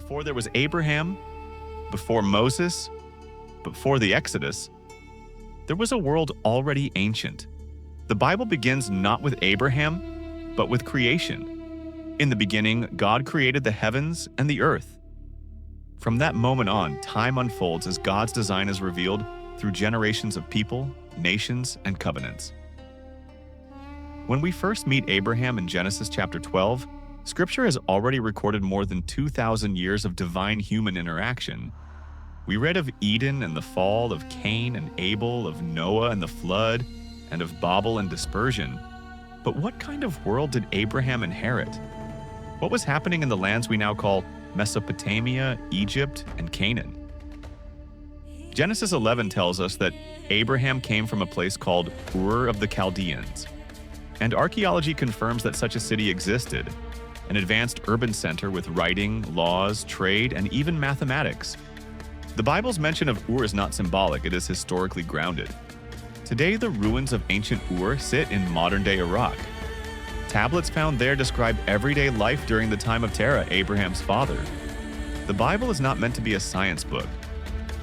Before there was Abraham, before Moses, before the Exodus, there was a world already ancient. The Bible begins not with Abraham, but with creation. In the beginning, God created the heavens and the earth. From that moment on, time unfolds as God's design is revealed through generations of people, nations, and covenants. When we first meet Abraham in Genesis chapter 12, Scripture has already recorded more than 2,000 years of divine-human interaction. We read of Eden and the fall, of Cain and Abel, of Noah and the flood, and of Babel and dispersion. But what kind of world did Abraham inherit? What was happening in the lands we now call Mesopotamia, Egypt, and Canaan? Genesis 11 tells us that Abraham came from a place called Ur of the Chaldeans. And archaeology confirms that such a city existed, an advanced urban center with writing, laws, trade, and even mathematics. The Bible's mention of Ur is not symbolic, it is historically grounded. Today, the ruins of ancient Ur sit in modern-day Iraq. Tablets found there describe everyday life during the time of Terah, Abraham's father. The Bible is not meant to be a science book,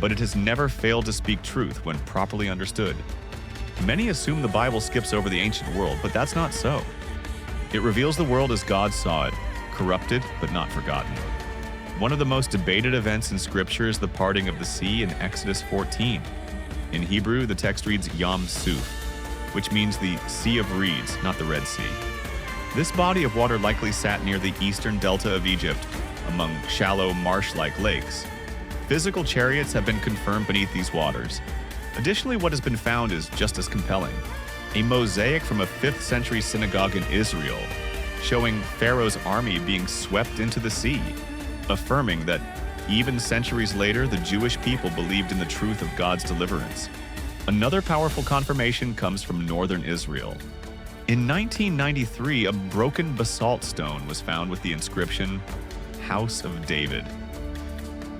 but it has never failed to speak truth when properly understood. Many assume the Bible skips over the ancient world, but that's not so. It reveals the world as God saw it, corrupted but not forgotten. One of the most debated events in Scripture is the parting of the sea in Exodus 14. In Hebrew, the text reads Yam Suph, which means the Sea of Reeds, not the Red Sea. This body of water likely sat near the eastern delta of Egypt, among shallow marsh-like lakes. Physical chariots have been confirmed beneath these waters. Additionally, what has been found is just as compelling. A mosaic from a 5th century synagogue in Israel, showing Pharaoh's army being swept into the sea, affirming that even centuries later, the Jewish people believed in the truth of God's deliverance. Another powerful confirmation comes from northern Israel. In 1993, a broken basalt stone was found with the inscription, House of David.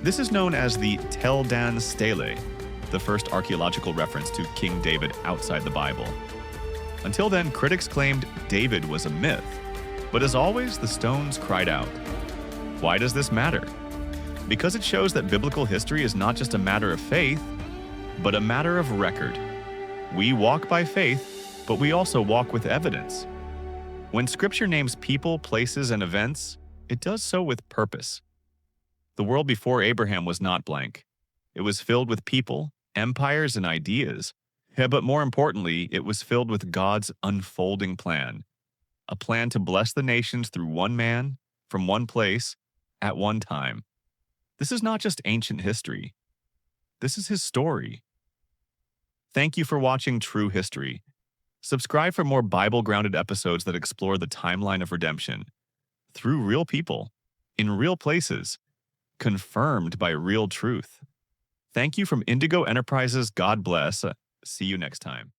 This is known as the Chaldeans stele, the first archaeological reference to King David outside the Bible. Until then, critics claimed David was a myth, but as always, the stones cried out. Why does this matter? Because it shows that biblical history is not just a matter of faith, but a matter of record. We walk by faith, but we also walk with evidence. When Scripture names people, places, and events, it does so with purpose. The world before Abraham was not blank. It was filled with people, empires, and ideas. But more importantly, it was filled with God's unfolding plan. A plan to bless the nations through one man, from one place, at one time. This is not just ancient history. This is his story. Thank you for watching True History. Subscribe for more Bible-grounded episodes that explore the timeline of redemption. Through real people, in real places, confirmed by real truth. Thank you from Indigo-Enterprises. God bless. See you next time.